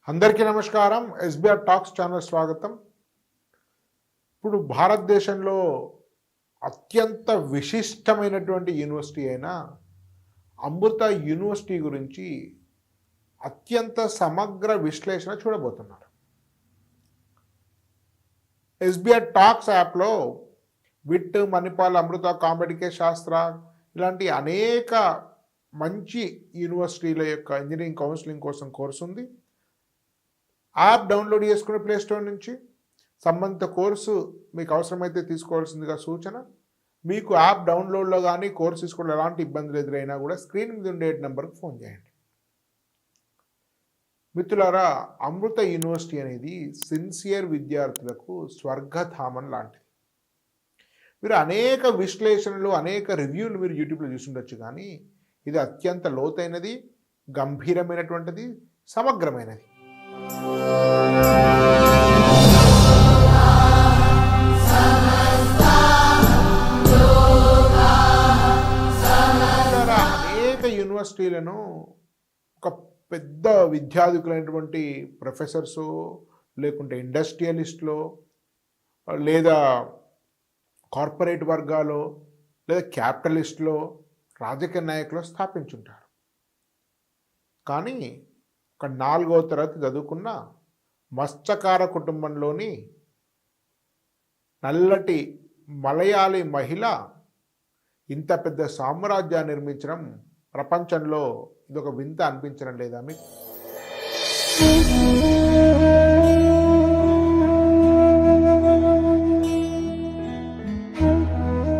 అందరికీ నమస్కారం. SBR talks channel స్వాగతం. ఇప్పుడు భారతదేశంలో అత్యంత విశిష్టమైనటువంటి యూనివర్సిటీ అయిన అమృత యూనివర్సిటీ గురించి అత్యంత సమగ్ర విశ్లేషణ చూడబోతున్నారు. ఎస్బీఆర్ టాక్స్ యాప్లో విట్, మణిపాల్, అమృత, కాంబిడికే శాస్త్ర ఇలాంటి అనేక మంచి యూనివర్సిటీల యొక్క ఇంజనీరింగ్ కౌన్సిలింగ్ కోసం కోర్సు ఉంది. యాప్ డౌన్లోడ్ చేసుకునే ప్లేస్టోర్ నుంచి సంబంధిత కోర్సు మీకు అవసరమైతే తీసుకోవాల్సిందిగా సూచన. మీకు యాప్ డౌన్లోడ్లో కానీ కోర్సు తీసుకోవడం ఎలాంటి ఇబ్బందులు ఎదురైనా కూడా స్క్రీన్ మీద ఉండే నెంబర్కి ఫోన్ చేయండి. మిత్రులారా, అమృత యూనివర్సిటీ అనేది సిన్సియర్ విద్యార్థులకు స్వర్గధామం లాంటిది. మీరు అనేక విశ్లేషణలు, అనేక రివ్యూలు మీరు యూట్యూబ్లో చూసుండొచ్చు, కానీ ఇది అత్యంత లోతైనది, గంభీరమైనటువంటిది, సమగ్రమైనది. అనేక యూనివర్సిటీలను ఒక పెద్ద విద్యాధికులైనటువంటి ప్రొఫెసర్సు, లేకుంటే ఇండస్ట్రియలిస్టులు, లేదా కార్పొరేట్ వర్గాలు, లేదా క్యాపిటలిస్టులు, రాజకీయ నాయకులు స్థాపించుంటారు. కానీ ఒక 4వ తరగతి చదువుకున్న మత్స్యకార కుటుంబంలోని నల్లటి మలయాళీ మహిళ ఇంత పెద్ద సామ్రాజ్యాన్ని నిర్మించడం ప్రపంచంలో ఇదొక వింత అనిపించడం లేదా మీకు?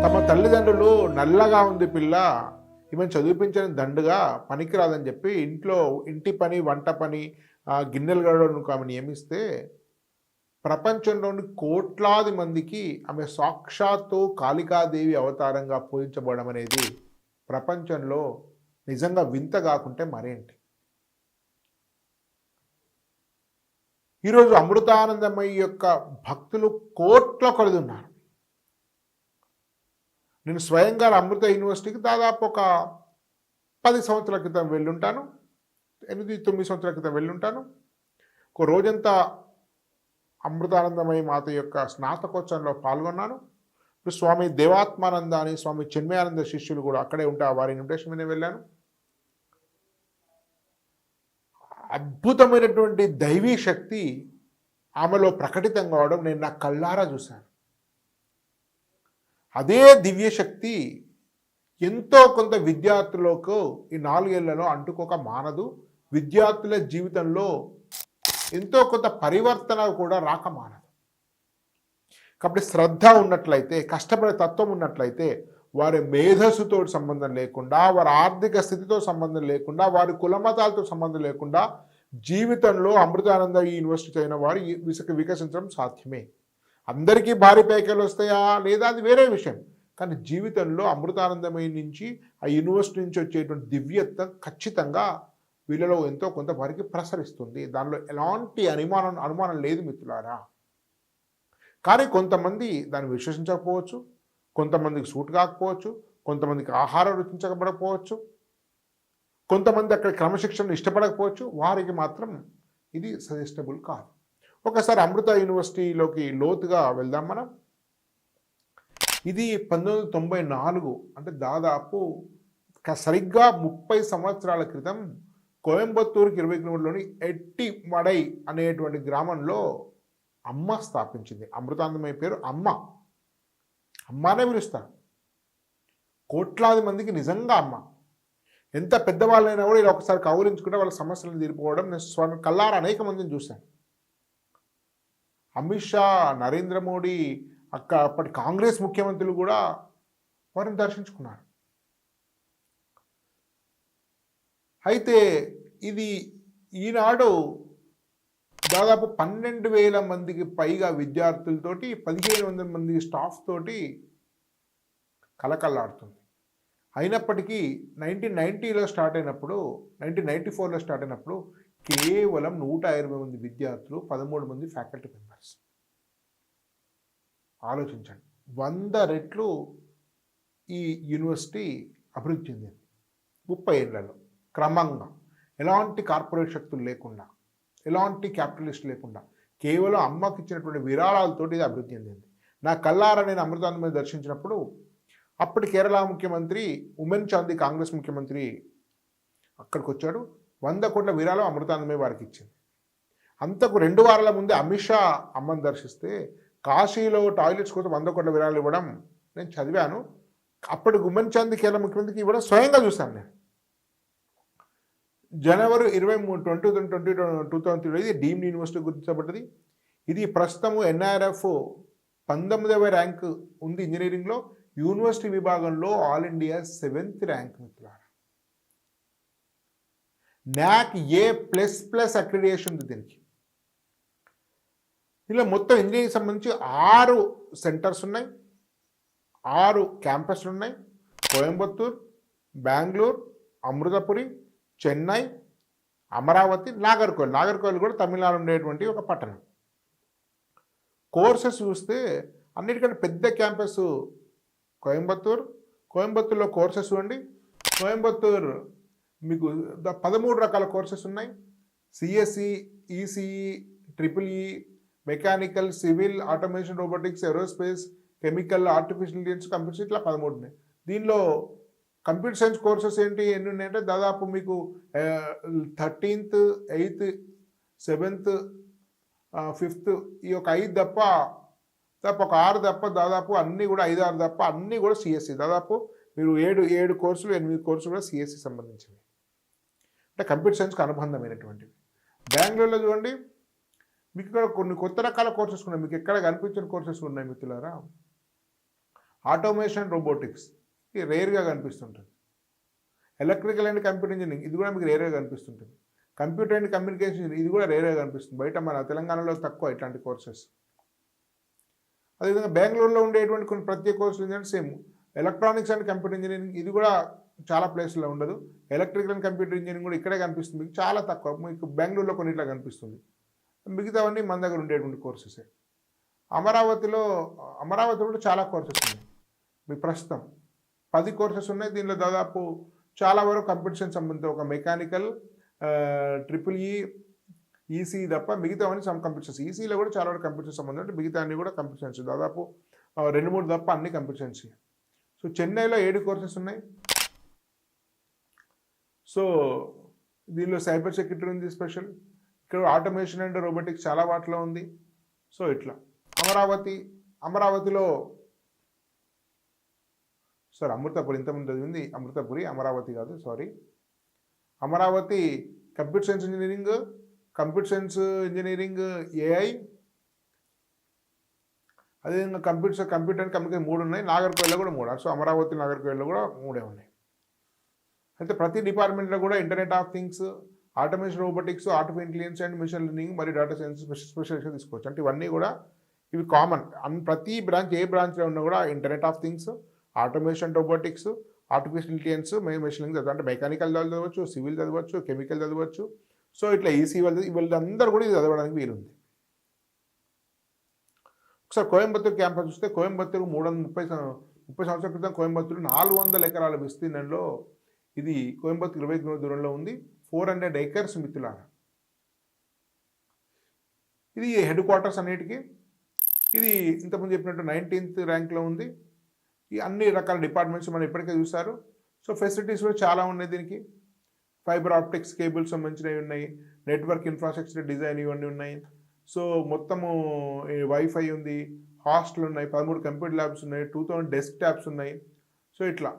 తమ తల్లిదండ్రులు నల్లగా ఉంది పిల్ల, ఈమెను చదివించడం దండుగా పనికిరాదని చెప్పి ఇంటి పని, వంట పని, గిన్నెలు గడవడానికి ఆమె నియమిస్తే ప్రపంచంలోని కోట్లాది మందికి ఆమె సాక్షాత్తు కాళికాదేవి అవతారంగా పూజించబడడం అనేది ప్రపంచంలో నిజంగా వింత కాకుంటే మరేంటి? ఈరోజు అమృతానందమయ్య యొక్క భక్తులు కోట్ల కొలది ఉన్నారు. నేను స్వయంగా అమృత యూనివర్సిటీకి దాదాపు ఒక 10 సంవత్సరాల క్రితం వెళ్ళుంటాను, 8-9 సంవత్సరాల క్రితం వెళ్ళుంటాను. ఒక రోజంతా అమృతానందమయ్య మాత యొక్క స్నాతకోత్సవంలో పాల్గొన్నాను. ఇప్పుడు స్వామి దేవాత్మానంద అని, స్వామి చిన్మయానంద శిష్యులు కూడా అక్కడే ఉంటే వారి ఇన్విటేషన్ మీద వెళ్ళాను. అద్భుతమైనటువంటి దైవీ శక్తి ఆమెలో ప్రకటితం కావడం నేను నా కళ్ళారా చూశాను. అదే దివ్యశక్తి ఎంతో కొంత విద్యార్థులకు ఈ 4 ఏళ్లలో అంటుకోక మానదు. విద్యార్థుల జీవితంలో ఎంతో కొంత పరివర్తన కూడా రాక మానదు. కాబట్టి శ్రద్ధ ఉన్నట్లయితే, కష్టపడే తత్వం ఉన్నట్లయితే, వారి మేధస్సుతో సంబంధం లేకుండా, వారి ఆర్థిక స్థితితో సంబంధం లేకుండా, వారి కులమతాలతో సంబంధం లేకుండా జీవితంలో అమృతానంద యూనివర్సిటీ అయిన వారు వికసించడం సాధ్యమే. అందరికీ భారీ పైకలు వస్తాయా లేదా అది వేరే విషయం, కానీ జీవితంలో అమృతానందమయ్య నుంచి, ఆ యూనివర్సిటీ నుంచి వచ్చేటువంటి దివ్యత్వం ఖచ్చితంగా వీళ్ళలో ఎంతో కొంత వారికి ప్రసరిస్తుంది. దానిలో ఎలాంటి అనుమానం లేదు మిత్రులారా. కానీ కొంతమంది దాన్ని విశ్వసించకపోవచ్చు, కొంతమందికి సూట్ కాకపోవచ్చు, కొంతమందికి ఆహారం రుచించకపోవచ్చు, కొంతమంది అక్కడ క్రమశిక్షణను ఇష్టపడకపోవచ్చు. వారికి మాత్రం ఇది సజెస్టబుల్ కాదు. ఒకసారి అమృత యూనివర్సిటీలోకి లోతుగా వెళ్దాం మనం. ఇది 1994, అంటే దాదాపు సరిగ్గా 30 సంవత్సరాల క్రితం కోయంబత్తూరుకి 20 కిలోమీటర్లోని ఎట్టిమడై అనేటువంటి గ్రామంలో అమ్మ స్థాపించింది. అమృతానందమయ్య పేరు అమ్మానే పిలుస్తారు. కోట్లాది మందికి నిజంగా అమ్మ. ఎంత పెద్దవాళ్ళైనా కూడా ఇలా ఒకసారి కౌలించుకుంటే వాళ్ళ సమస్యలను తీరిపోవడం నేను కళ్ళారా అనేక మందిని చూశాను. అమిత్ షా, నరేంద్ర మోడీ, అప్పటి కాంగ్రెస్ ముఖ్యమంత్రులు కూడా వారిని దర్శించుకున్నారు. అయితే ఇది ఈనాడు దాదాపు 12,000 మందికి పైగా విద్యార్థులతోటి, 1,500 మంది స్టాఫ్ తోటి కలకల్లాడుతుంది. అయినప్పటికీ 1994లో స్టార్ట్ అయినప్పుడు కేవలం 120 మంది విద్యార్థులు, 13 మంది ఫ్యాకల్టీ మెంబర్స్. ఆలోచించండి, 100 రెట్లు ఈ యూనివర్సిటీ అభివృద్ధి చెందింది 30 ఏళ్లలో. క్రమంగా ఎలాంటి కార్పొరేట్ శక్తులు లేకుండా ఎలాంటి క్యాపిటలిస్ట్ లేకుండా కేవలం అమ్మకి ఇచ్చినటువంటి విరాళాలతోటి ఇది అభివృద్ధి చెందింది. నా కల్లారా నేను అమృతాంజన్ దర్శించినప్పుడు అప్పటి కేరళ ముఖ్యమంత్రి ఉమెన్ చాందీ కాంగ్రెస్ ముఖ్యమంత్రి అక్కడికి వచ్చాడు. 100 కోట్ల విరాళం అమృతాంజన్ వారికి ఇచ్చింది. అంతకు 2 వారాల ముందే అమిత్ షా అమ్మని దర్శిస్తే కాశీలో టాయిలెట్స్ కోసం 100 కోట్ల విరాళాలు ఇవ్వడం నేను చదివాను. అప్పటి ఉమెన్ చాందీ కేరళ ముఖ్యమంత్రికి ఇవ్వడం స్వయంగా చూశాను నేను. జనవరి 23, 2023 ఇది డీమ్డ్ యూనివర్సిటీ గుర్తించబడ్డది. ఇది ప్రస్తుతం NIRF 19వ ర్యాంక్ ఉంది ఇంజనీరింగ్లో. యూనివర్సిటీ విభాగంలో ఆల్ ఇండియా 7th ర్యాంక్ మిత్రులారా. NAC A++ అక్రిడిటేషన్ ఉంది దీనికి. ఇలా మొత్తం ఇంజనీరింగ్ సంబంధించి 6 సెంటర్స్ ఉన్నాయి, 6 క్యాంపస్లు ఉన్నాయి. కోయంబత్తూర్, బెంగళూరు, అమృతపురి, చెన్నై, అమరావతి, నాగర్కోయిల్. నాగర్కోయిల్ కూడా తమిళనాడు ఉండేటువంటి ఒక పట్టణం. కోర్సెస్ చూస్తే అన్నిటికంటే పెద్ద క్యాంపస్ కోయంబత్తూర్. కోయంబత్తూర్లో కోర్సెస్ చూడండి. కోయంబత్తూర్ మీకు 13 రకాల కోర్సెస్ ఉన్నాయి. CSE, ECE, EEE, mechanical, civil, automation, robotics, aerospace, chemical, artificial intelligence, computer ఇట్లా 13 ఉన్నాయి. దీనిలో కంప్యూటర్ సైన్స్ కోర్సెస్ ఎన్ని ఉన్నాయంటే దాదాపు మీకు 13th, 8th, 7th, 5th ఈ ఒక 5 తప్ప ఒక 6 తప్ప దాదాపు అన్నీ కూడా 5, 6 తప్ప అన్నీ కూడా CSE. దాదాపు మీరు 7 కోర్సులు 8 కోర్సులు కూడా CSE సంబంధించినవి, అంటే కంప్యూటర్ సైన్స్కి అనుబంధమైనటువంటివి. బెంగళూరులో చూడండి మీకు ఇక్కడ కొన్ని కొత్త రకాల కోర్సెస్ ఉన్నాయి. మీకు ఎక్కడ కనిపించిన కోర్సెస్ ఉన్నాయి మిత్రులారా. ఆటోమేషన్, రోబోటిక్స్ ఇది రేర్గా కనిపిస్తుంటుంది. ఎలక్ట్రికల్ అండ్ కంప్యూటర్ ఇంజనీరింగ్ ఇది కూడా మీకు రేర్గా కనిపిస్తుంటుంది. కంప్యూటర్ అండ్ కమ్యూనికేషన్ ఇది కూడా రేర్గా కనిపిస్తుంది. బయట మన తెలంగాణలో తక్కువ ఇట్లాంటి కోర్సెస్. అదేవిధంగా బెంగళూరులో ఉండేటువంటి కొన్ని ప్రత్యేక కోర్సులు ఏంటంటే same electronics and computer engineering ఇది కూడా చాలా ప్లేస్లో ఉండదు. ఎలక్ట్రికల్ అండ్ కంప్యూటర్ ఇంజనీరింగ్ కూడా ఇక్కడే కనిపిస్తుంది, మీకు చాలా తక్కువ. మీకు బెంగళూరులో కొన్ని ఇట్లా కనిపిస్తుంది. మిగతావన్నీ మన దగ్గర ఉండేటువంటి కోర్సెసే. అమరావతి కూడా చాలా కోర్సెస్ ఉన్నాయి. మీకు ప్రస్తుతం 10 కోర్సెస్ ఉన్నాయి. దీనిలో దాదాపు చాలా వరకు కంప్యూటర్ సైన్స్ సంబంధించి ఒక మెకానికల్, EEE, ECE తప్ప మిగతావన్నీ కంప్యూటర్ సైన్స్. ECEలో కూడా చాలా వరకు కంప్యూటర్ సైన్స్ సంబంధం, అంటే మిగతా అన్నీ కూడా కంప్యూటర్ సైన్స్. దాదాపు 2-3 తప్ప అన్ని కంప్యూటర్ సైన్స్. సో చెన్నైలో 7 కోర్సెస్ ఉన్నాయి. సో దీనిలో సైబర్ సెక్యూరిటీ ఉంది స్పెషల్. ఇక్కడ ఆటోమేషన్ అండ్ రోబోటిక్స్ చాలా వాటిలో ఉంది. సో ఇట్లా అమరావతిలో అమృతపురి ఇంతకుముందు చదివింది అమృతపురి, అమరావతి కాదు, sorry. Amaravati computer science engineering, AI, అదేవిధంగా కంప్యూటర్ అండ్ కమ్యూనికేషన్ 3 ఉన్నాయి. నాగర్కోయిల్లో కూడా 3. సో అమరావతి, నాగర్కోయిల్లో కూడా 3 ఉన్నాయి. అయితే ప్రతి డిపార్ట్మెంట్లో కూడా internet of things, automation, robotics, artificial intelligence and machine learning మరియు డేటా సైన్స్ స్పెషలైజేషన్ తీసుకోవచ్చు. అంటే ఇవన్నీ కూడా ఇవి కామన్. ప్రతి బ్రాంచ్ ఏ బ్రాంచ్లో ఉన్నా కూడా internet of things, automation, robotics, artificial intelligence, machine learning చదవచ్చు. అంటే మెకానికల్ చదవచ్చు, సివిల్ చదవచ్చు, కెమికల్ చదవచ్చు. సో ఇట్లా ECE వీళ్ళందరూ కూడా ఇది చదవడానికి వీలుంది. ఒకసారి కోయంబత్తూరు క్యాంపస్ చూస్తే కోయంబత్తూరు 330 సంవత్సరాల క్రితం కోయంబత్తూరు 400 ఎకరాల విస్తీర్ణంలో ఇది కోయంబత్తూరు 20 కిలోమీటర్ల దూరంలో ఉంది. 400 acres మిత్రులారా. ఇది హెడ్ క్వార్టర్స్ అన్నిటికీ. ఇది ఇంతకుముందు చెప్పినట్టు 19th ర్యాంక్లో ఉంది. ఈ అన్ని రకాల డిపార్ట్మెంట్స్ మనం ఇప్పటికే చూసారు. సో ఫెసిలిటీస్ కూడా చాలా ఉన్నాయి దీనికి. ఫైబర్ ఆప్టిక్స్ కేబుల్స్ సంబంధించినవి ఉన్నాయి, నెట్వర్క్ ఇన్ఫ్రాస్ట్రక్చర్ డిజైన్ ఇవన్నీ ఉన్నాయి. సో మొత్తము వైఫై ఉంది, హాస్టల్ ఉన్నాయి, 13 కంప్యూటర్ ల్యాబ్స్ ఉన్నాయి, 2000 డెస్క్ టాప్స్ ఉన్నాయి. సో ఇట్లా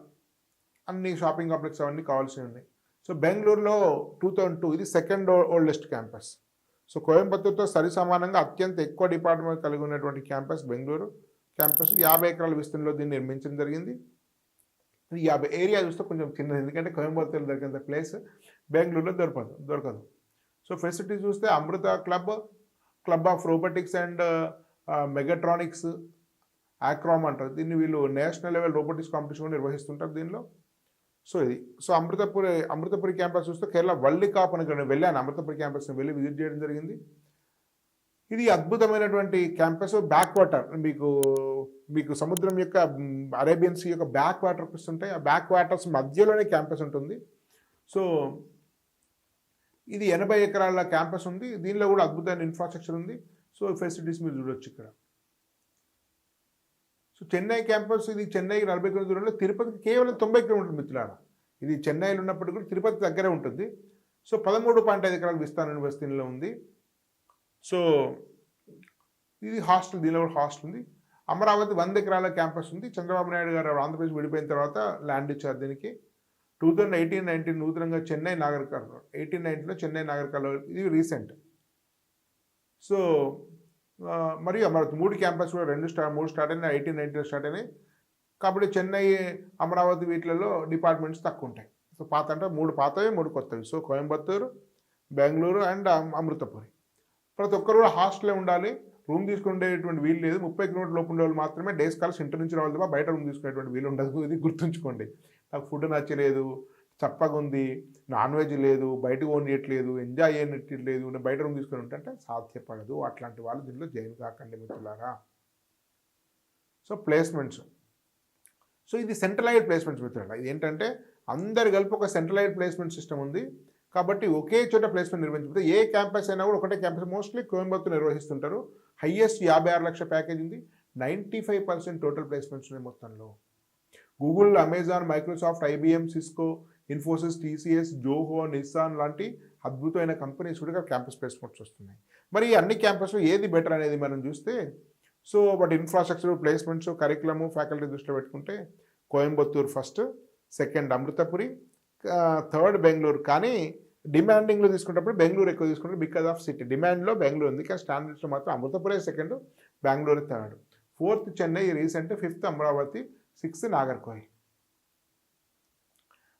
అన్ని షాపింగ్ కాంప్లెక్స్ అవన్నీ కావాల్సినవి ఉన్నాయి. సో బెంగళూరులో 2002 ఇది 2nd ఓల్డెస్ట్ క్యాంపస్. సో కోయంబత్తూరుతో సరి సమానంగా అత్యంత ఎక్కువ డిపార్ట్మెంట్ కలిగి ఉన్నటువంటి క్యాంపస్ బెంగళూరు క్యాంపస్. 50 ఎకరాల విస్తీర్ణంలో దీన్ని నిర్మించడం జరిగింది. 50 ఏరియా చూస్తే కొంచెం చిన్నది, ఎందుకంటే కోయంబత్తూరులో దొరికేంత ప్లేస్ బెంగళూరులో దొరకదు. సో ఫెసిలిటీస్ చూస్తే అమృత క్లబ్ ఆఫ్ రోబోటిక్స్ అండ్ మెగాట్రానిక్స్, ఆక్రామ్ అంటారు దీన్ని. వీళ్ళు నేషనల్ లెవెల్ రోబోటిక్స్ కాంపిటీషన్ నిర్వహిస్తుంటారు దీనిలో. సో ఇది. సో అమృతపురి క్యాంపస్ చూస్తే కేరళ వరల్డ్ కప్ అని వెళ్ళాను. అమృతపురి క్యాంపస్ని వెళ్ళి విజిట్ చేయడం జరిగింది. ఇది అద్భుతమైనటువంటి క్యాంపస్. బ్యాక్ వాటర్ మీకు సముద్రం యొక్క అరేబియన్ సీ యొక్క బ్యాక్ వాటర్స్ ఉంటాయి. ఆ బ్యాక్ వాటర్స్ మధ్యలోనే క్యాంపస్ ఉంటుంది. సో ఇది 80 ఎకరాల క్యాంపస్ ఉంది. దీనిలో కూడా అద్భుతమైన ఇన్ఫ్రాస్ట్రక్చర్ ఉంది. సో ఫెసిలిటీస్ మీరు చూడొచ్చు ఇక్కడ. సో చెన్నై క్యాంపస్ ఇది చెన్నైకి 40 కిలోమీటర్ల దూరంలో, తిరుపతికి కేవలం 90 కిలోమీటర్ల మిత్రులారా. ఇది చెన్నైలో ఉన్నప్పటికీ కూడా తిరుపతి దగ్గరే ఉంటుంది. సో 13.5 ఎకరాల విస్తరణ విస్తీర్ణంలో ఉంది. సో ఇది హాస్టల్, దీనిలో కూడా హాస్టల్ ఉంది. అమరావతి 100 ఎకరాల క్యాంపస్ ఉంది. చంద్రబాబు నాయుడు గారు ఆంధ్రప్రదేశ్ విడిపోయిన తర్వాత ల్యాండ్ ఇచ్చారు దీనికి. 2018-19 నూతనంగా చెన్నై నాగరికర్లో 18-19లో చెన్నై నాగరికర్లో ఇది రీసెంట్. సో మరియు అమరావతి 3 క్యాంపస్ కూడా 3 స్టార్ట్ అయినాయి, 18-19 స్టార్ట్ అయినాయి. కాబట్టి చెన్నై, అమరావతి వీటిలలో డిపార్ట్మెంట్స్ తక్కువ ఉంటాయి. సో పాత అంటే 3 పాతవి 3 కొత్తవి. So Coimbatore, Bengaluru and Amritapuri. ప్రతి ఒక్కరు కూడా హాస్టలే ఉండాలి. రూమ్ తీసుకునేటువంటి వీలు లేదు. 30 కిలోమీటర్ లోపు ఉండే వాళ్ళు మాత్రమే డే స్కాలర్స్ ఇంటి నుంచి రావాలి తప్ప బయట రూమ్ తీసుకునేటువంటి వీలు ఉండదు. ఇది గుర్తుంచుకోండి. నాకు ఫుడ్ నచ్చలేదు, చప్పగా ఉంది, నాన్ వెజ్ లేదు, బయటకు వండియట్లేదు, ఎంజాయ్ చేయట్లేదు, నేను బయట రూమ్ తీసుకొని ఉంటే సాధ్యపడదు. అట్లాంటి వాళ్ళు దీనిలో జాయిన్ కాకండి మిత్రులారా. సో ప్లేస్మెంట్స్, సో ఇది సెంట్రలైజ్డ్ ప్లేస్మెంట్స్ మిత్రులారా. ఇది ఏంటంటే అందరు కలిపి ఒక సెంట్రలైజ్డ్ ప్లేస్మెంట్ సిస్టమ్ ఉంది. కాబట్టి ఒకే చోట ప్లేస్మెంట్ నిర్వహించబోతే ఏ క్యాంపస్ అయినా కూడా ఒకటే క్యాంపస్, మోస్ట్లీ కోయంబత్తూరు నిర్వహిస్తుంటారు. హైయెస్ట్ 56 లక్షల ప్యాకేజ్ ఉంది. 95% టోటల్ ప్లేస్మెంట్స్ ఉన్నాయి మొత్తంలో. Google, Amazon, Microsoft, IBM, Cisco, Infosys, TCS, Zoho, Nissan లాంటి అద్భుతమైన కంపెనీస్ కూడా క్యాంపస్ ప్లేస్మెంట్స్ వస్తున్నాయి. మరి అన్ని క్యాంపస్లో ఏది బెటర్ అనేది మనం చూస్తే, so but infrastructure, placements, curriculum, faculty దృష్టిలో పెట్టుకుంటే Coimbatore first, second Amritapuri, third Bengaluru. కానీ డిమాండింగ్లో తీసుకున్నప్పుడు బెంగళూరు ఎక్కువ తీసుకుంటారు బికాజ్ ఆఫ్ సిటీ. డిమాండ్లో బెంగళూరు ఉంది, కానీ స్టాండర్డ్స్లో మాత్రం అమృతపురే second, Bengaluru third, fourth Chennai recent, fifth Amaravati, 6th Nagercoil.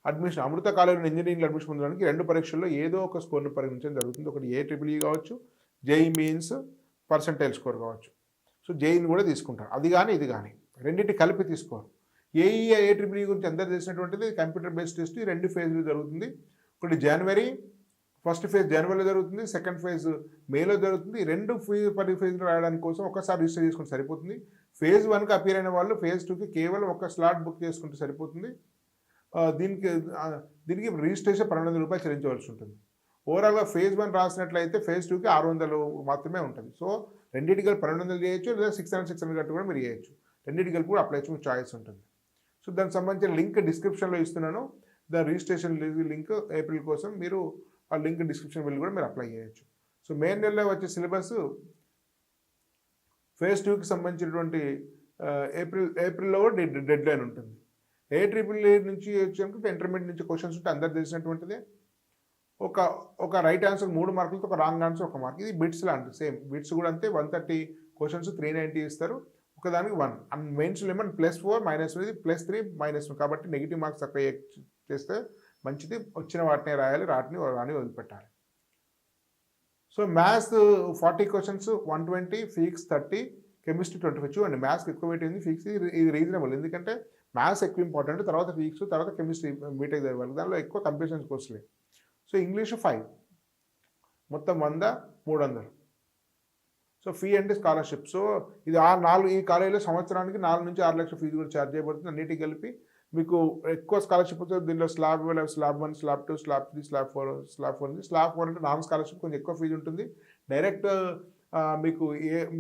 Admission Amrita కాలేజీలో ఇంజనీరింగ్ అడ్మిషన్ పొందడానికి 2 పరీక్షల్లో ఏదో ఒక స్కోర్ను పరిగణించడం జరుగుతుంది. ఒకటి AEEE కావచ్చు, జేఈఈ మెయిన్స్ పర్సంటైల్ స్కోర్ కావచ్చు. సో జేఈని కూడా తీసుకుంటారు. అది కానీ ఇది కానీ రెండింటి కలిపి తీసుకోరు. AEEE గురించి అందరూ తెలిసినటువంటిది కంప్యూటర్ బేస్డ్ టెస్ట్. 2 ఫేజ్లు జరుగుతుంది. ఒకటి జనవరి, ఫస్ట్ ఫేజ్ జనవరిలో జరుగుతుంది, సెకండ్ ఫేజ్ మేలో జరుగుతుంది. 2 ఫేజ్లు రాయడానికి కోసం ఒకసారి రిజిస్టర్ చేసుకుంటే సరిపోతుంది. ఫేజ్ 1కి అపీర్ అయిన వాళ్ళు ఫేజ్ 2కి కేవలం ఒక స్లాట్ బుక్ చేసుకుంటే సరిపోతుంది. దీనికి రిజిస్ట్రేషన్ 1200 రూపాయలు చెల్లించవలసి ఉంటుంది. ఓవరాల్గా ఫేజ్ 1 రాసినట్లయితే ఫేజ్ 2కి 600 మాత్రమే ఉంటుంది. సో రెండింటి కలిపి 1200 చేయొచ్చు, లేదా 600 కట్టు కూడా మీరు చేయొచ్చు. రెండింటి కలిపి కూడా అప్లై చేయొచ్చు, చాయిస్ ఉంటుంది. సో దానికి సంబంధించిన లింక్ డిస్క్రిప్షన్లో ఇస్తున్నాను. దాని రిజిస్ట్రేషన్ లింక్ ఏప్రిల్ కోసం మీరు ఆ లింక్ డిస్క్రిప్షన్ వెళ్ళి కూడా మీరు అప్లై చేయొచ్చు. సో మే నెలలో వచ్చే సిలబస్ ఫేజ్ 2కి సంబంధించినటువంటి ఏప్రిల్లో కూడా డెడ్ లైన్ ఉంటుంది. AEEE నుంచి వచ్చాక ఇంటర్మీడియట్ నుంచి క్వశ్చన్స్ ఉంటే అందరు తెలిసినటువంటిదే. ఒక రైట్ ఆన్సర్ 3 మార్కులతో, ఒక రాంగ్ ఆన్సర్ 1 మార్క్. ఇది బిట్స్ లాంటి సేమ్. బిట్స్ కూడా అంతే. 130 క్వశ్చన్స్ 390 ఇస్తారు. ఒకదానికి 1. అండ్ మెయిన్స్లో ఏమన్నా +4 -1 ఇది +3 -1. కాబట్టి నెగిటివ్ మార్క్స్ తక్కువ చేస్తే మంచిది. వచ్చిన వాటిని రాయాలి, రాని వదిలిపెట్టాలి. So maths 40 questions 120, physics 30, chemistry 25. చూడండి మ్యాథ్స్కి ఎక్కువ వెయిట్ ఉంది, ఫిజిక్స్ ఇది రీజనబుల్. ఎందుకంటే మ్యాథ్స్ ఎక్కువ ఇంపార్టెంట్, తర్వాత ఫిజిక్స్, తర్వాత కెమిస్ట్రీ బీటెక్ చదివాలి. దానిలో ఎక్కువ కంప్యూటర్స్ కోర్సులే. సో ఇంగ్లీషు 5, మొత్తం 100, 300. సో ఫీ అంటే స్కాలర్షిప్. సో ఇది ఈ కాలేజీలో సంవత్సరానికి 4 నుంచి 6 లక్షల ఫీజు కూడా ఛార్జ్ చేయబడుతుంది. అన్నిటికి కలిపి మీకు ఎక్కువ స్కాలర్షిప్ వస్తుంది. దీనిలో స్లాబ్ 1, స్లాబ్ 2, స్లాబ్ 3, స్లాబ్ 4 ఉంది. స్లాబ్ 4 అంటే నాన్ స్కాలర్షిప్ కొంచెం ఎక్కువ ఫీజు ఉంటుంది. డైరెక్ట్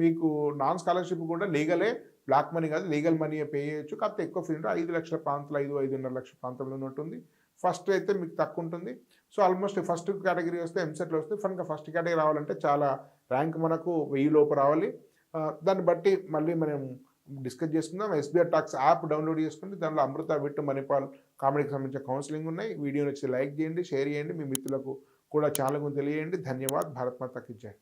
మీకు నాన్ స్కాలర్షిప్ కూడా లీగలే, బ్లాక్ మనీ కాదు, లీగల్ మనీ పే చేయొచ్చు. కాకపోతే ఎక్కువ ఫీజు ఉంటుంది. 5 లక్షల ప్రాంతంలో, 5-5.5 లక్షల ప్రాంతంలో ఉంటుంది. ఫస్ట్ అయితే మీకు తక్కువ ఉంటుంది. సో ఆల్మోస్ట్ ఫస్ట్ కేటగిరీ వస్తే ఎంసెట్లో వస్తే ఫస్ట్ కేటగిరీ రావాలంటే చాలా ర్యాంక్ మనకు 1000 లోపు రావాలి. దాన్ని బట్టి మళ్ళీ మనం డిస్కస్ చేసుకుందాం. SBI టాక్స్ యాప్ డౌన్లోడ్ చేసుకుంటే దానిలో అమృత, విట్, మణిపాల్ కామెడీకి సంబంధించిన కౌన్సిలింగ్ ఉన్నాయి. వీడియో నచ్చితే లైక్ చేయండి, షేర్ చేయండి, మీ మిత్రులకు కూడా ఛానల్ గురించి తెలియజేయండి. ధన్యవాద్. భారత్ మాతాకి జై.